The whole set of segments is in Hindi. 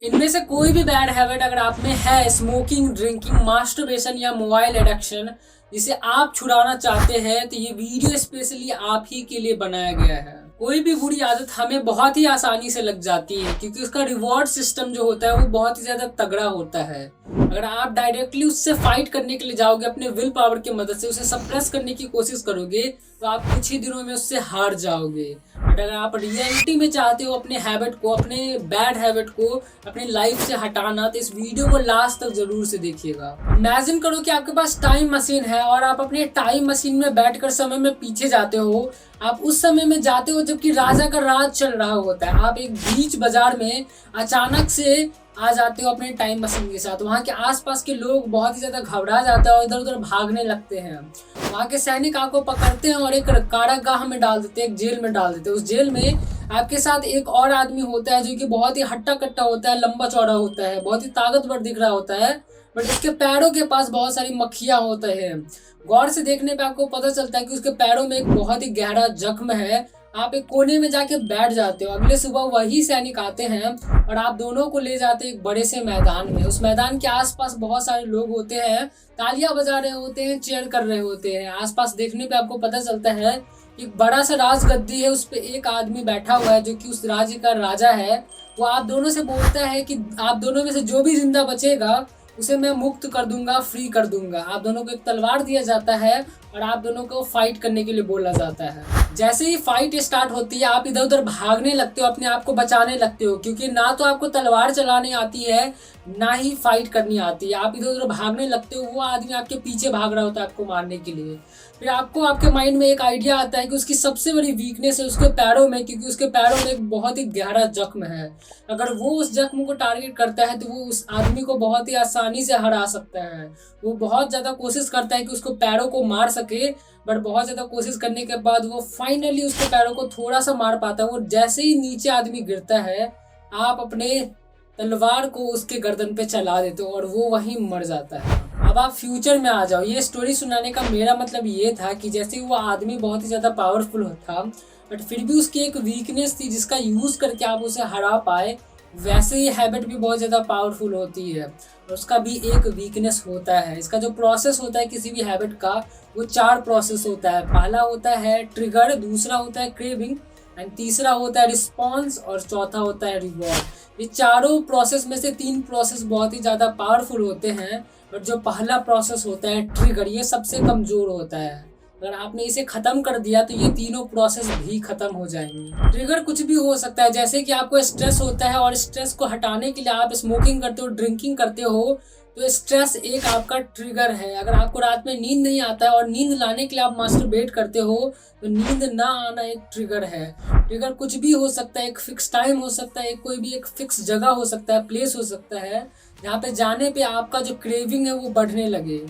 इनमें से कोई भी बैड हैबिट अगर आप में है, स्मोकिंग, ड्रिंकिंग, मास्टरबेशन या मोबाइल एडिक्शन, जिसे आप छुड़ाना चाहते हैं, तो ये वीडियो स्पेशली आप ही के लिए बनाया गया है। कोई भी बुरी आदत हमें बहुत ही आसानी से लग जाती है क्योंकि उसका रिवॉर्ड सिस्टम जो होता है वो बहुत ही ज्यादा तगड़ा होता है। अगर आप डायरेक्टली उससे फाइट करने के लिए जाओगे, अपने विल पावर की मदद से उसे सप्रेस करने की कोशिश करोगे, तो आप कुछ ही दिनों में उससे हार जाओगे। बट अगर आप रियलिटी में चाहते हो अपने हैबिट को, अपने बैड हैबिट को अपनी लाइफ से हटाना, तो इस वीडियो को लास्ट तक जरूर से देखिएगा। इमेजिन करो कि आपके पास टाइम मशीन है और आप अपने टाइम मशीन में बैठकर समय में पीछे जाते हो। आप उस समय में जाते हो जबकि राजा का राज चल रहा होता है। आप एक बीच बाजार में अचानक से आ जाते हो अपने टाइम मशीन के साथ। वहाँ के आसपास के लोग बहुत ही ज्यादा घबरा जाते हैं और इधर उधर भागने लगते हैं। वहाँ के सैनिक आपको पकड़ते हैं और एक कारागाह में डाल देते हैं, एक जेल में डाल देते हैं। उस जेल में आपके साथ एक और आदमी होता है जो कि बहुत ही हट्टा कट्टा होता है, लंबा चौड़ा होता है, बहुत ही ताकतवर दिख रहा होता है, बट इसके पैरों के पास बहुत सारी मक्खियां होते हैं। गौर से देखने पे आपको पता चलता है कि उसके पैरों में एक बहुत ही गहरा जख्म है। आप एक कोने में जाके बैठ जाते हो। अगले सुबह वही सैनिक आते हैं और आप दोनों को ले जाते हैं एक बड़े से मैदान में। उस मैदान के आसपास बहुत सारे लोग होते हैं, तालियां बजा रहे होते हैं, चीयर कर रहे होते हैं। आसपास देखने पे आपको पता चलता है एक बड़ा सा राजगद्दी है, उस पे एक आदमी बैठा हुआ है जो कि उस राज्य का राजा है। वो आप दोनों से बोलता है कि आप दोनों में से जो भी जिंदा बचेगा उसे मैं मुक्त कर दूंगा, फ्री कर दूंगा। आप दोनों को एक तलवार दिया जाता है और आप दोनों को फाइट करने के लिए बोला जाता है। जैसे ही फाइट स्टार्ट होती है, आप इधर उधर भागने लगते हो, अपने आप को बचाने लगते हो, क्योंकि ना तो आपको तलवार चलानी आती है ना ही फाइट करनी आती है। आप इधर उधर भागने लगते हो, वो आदमी आपके पीछे भाग रहा होता है आपको मारने के लिए। फिर आपको आपके माइंड में एक आइडिया आता है कि उसकी सबसे बड़ी वीकनेस है उसके पैरों में, क्योंकि उसके पैरों में एक बहुत ही गहरा जख्म है। अगर वो उस जख्म को टारगेट करता है तो वो उस आदमी को बहुत ही आसानी से हरा सकता है। वो बहुत ज्यादा कोशिश करता है कि उसको पैरों को मार सके, बट बहुत ज्यादा कोशिश करने के बाद वो फाइनली उसके पैरों को थोड़ा सा मार पाता है। वो जैसे ही नीचे आदमी गिरता है, आप अपने तलवार को उसके गर्दन पे चला देते हो और वो वहीं मर जाता है। अब आप फ्यूचर में आ जाओ। ये स्टोरी सुनाने का मेरा मतलब ये था कि जैसे वो आदमी बहुत ही ज़्यादा पावरफुल था, बट फिर भी उसकी एक वीकनेस थी जिसका यूज़ करके आप उसे हरा पाए। वैसे ही हैबिट भी बहुत ज़्यादा पावरफुल होती है और उसका भी एक वीकनेस होता है। इसका जो प्रोसेस होता है किसी भी हैबिट का, वो 4 प्रोसेस होता है। पहला होता है ट्रिगर, दूसरा होता है क्रेविंग, एंड तीसरा होता है रिस्पॉन्स, और चौथा होता है रिवॉर्ड। ये चारों प्रोसेस में से 3 प्रोसेस बहुत ही ज़्यादा पावरफुल होते हैं, बट जो पहला प्रोसेस होता है ट्रिगर, ये सबसे कमज़ोर होता है। अगर आपने इसे खत्म कर दिया तो ये तीनों प्रोसेस भी खत्म हो जाएंगी। ट्रिगर कुछ भी हो सकता है, जैसे कि आपको स्ट्रेस होता है और स्ट्रेस को हटाने के लिए आप स्मोकिंग करते हो, ड्रिंकिंग करते हो, तो स्ट्रेस एक आपका ट्रिगर है। अगर आपको रात में नींद नहीं आता है और नींद लाने के लिए आप मास्टरबेट करते हो, तो नींद ना आना एक ट्रिगर है। ट्रिगर कुछ भी हो सकता है, एक फिक्स टाइम हो सकता है, कोई भी एक फिक्स जगह हो सकता है, प्लेस हो सकता है, जहाँ पे जाने पे आपका जो क्रेविंग है वो बढ़ने लगे।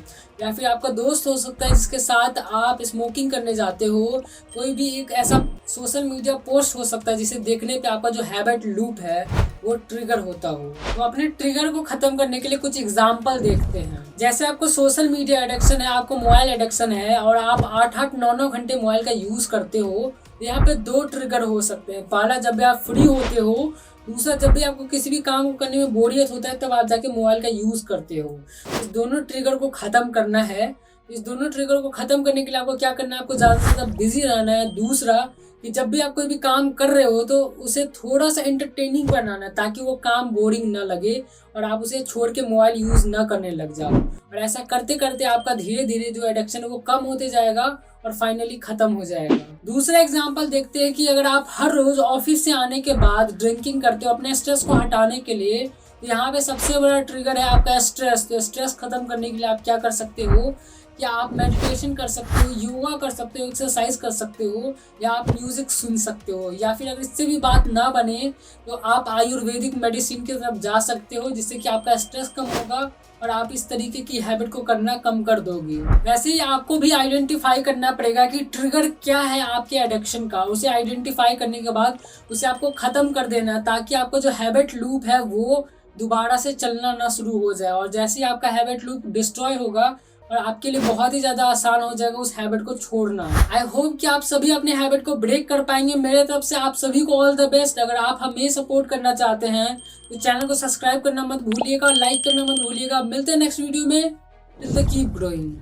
या फिर आपका दोस्त हो सकता है जिसके साथ आप स्मोकिंग करने जाते हो। कोई भी एक ऐसा सोशल मीडिया पोस्ट हो सकता है जिसे देखने पे आपका जो हैबिट लूप है वो ट्रिगर होता हो। तो अपने ट्रिगर को खत्म करने के लिए कुछ एग्जाम्पल देखते हैं। जैसे आपको सोशल मीडिया एडिक्शन है, आपको मोबाइल एडिक्शन है और आप 8-8, 9-9 घंटे मोबाइल का यूज करते हो, तो यहाँ पे 2 ट्रिगर हो सकते हैं। पहला, जब भी आप फ्री होते हो। दूसरा, जब भी आपको किसी भी काम को करने में बोरियत होता है तब आप जाके मोबाइल का यूज करते हो। इस दोनों ट्रिगर को खत्म करना है। इस दोनों ट्रिगर को खत्म करने के लिए आपको क्या करना है, आपको ज़्यादा से ज़्यादा बिजी रहना है। दूसरा, कि जब भी आप कोई भी काम कर रहे हो तो उसे थोड़ा सा एंटरटेनिंग बनाना है ताकि वो काम बोरिंग ना लगे और आप उसे छोड़ के मोबाइल यूज़ ना करने लग जाओ। और ऐसा करते करते आपका धीरे धीरे जो एडिक्शन है वो कम होते जाएगा और फाइनली खत्म हो जाएगा। दूसरा एग्जांपल देखते हैं कि अगर आप हर रोज ऑफिस से आने के बाद ड्रिंकिंग करते हो अपने स्ट्रेस को हटाने के लिए, तो यहाँ पे सबसे बड़ा ट्रिगर है आपका स्ट्रेस। तो स्ट्रेस खत्म करने के लिए आप क्या कर सकते हो, कि आप मेडिटेशन कर सकते हो, योगा कर सकते हो, एक्सरसाइज कर सकते हो, या आप म्यूजिक सुन सकते हो, या फिर अगर इससे भी बात ना बने तो आप आयुर्वेदिक मेडिसिन की तरफ जा सकते हो, जिससे कि आपका स्ट्रेस कम होगा और आप इस तरीके की हैबिट को करना कम कर दोगे। वैसे ही आपको भी आइडेंटिफाई करना पड़ेगा कि ट्रिगर क्या है आपके एडिक्शन का। उसे आइडेंटिफाई करने के बाद उसे आपको खत्म कर देना है ताकि आपका जो हैबिट लूप है वो दोबारा से चलना ना शुरू हो जाए। और जैसे ही आपका हैबिट लूप डिस्ट्रॉय होगा, और आपके लिए बहुत ही ज़्यादा आसान हो जाएगा उस हैबिट को छोड़ना। आई होप कि आप सभी अपने हैबिट को ब्रेक कर पाएंगे। मेरे तरफ से आप सभी को ऑल द बेस्ट। अगर आप हमें सपोर्ट करना चाहते हैं तो चैनल को सब्सक्राइब करना मत भूलिएगा, लाइक करना मत भूलिएगा। मिलते हैं नेक्स्ट वीडियो में। Till the keep growing.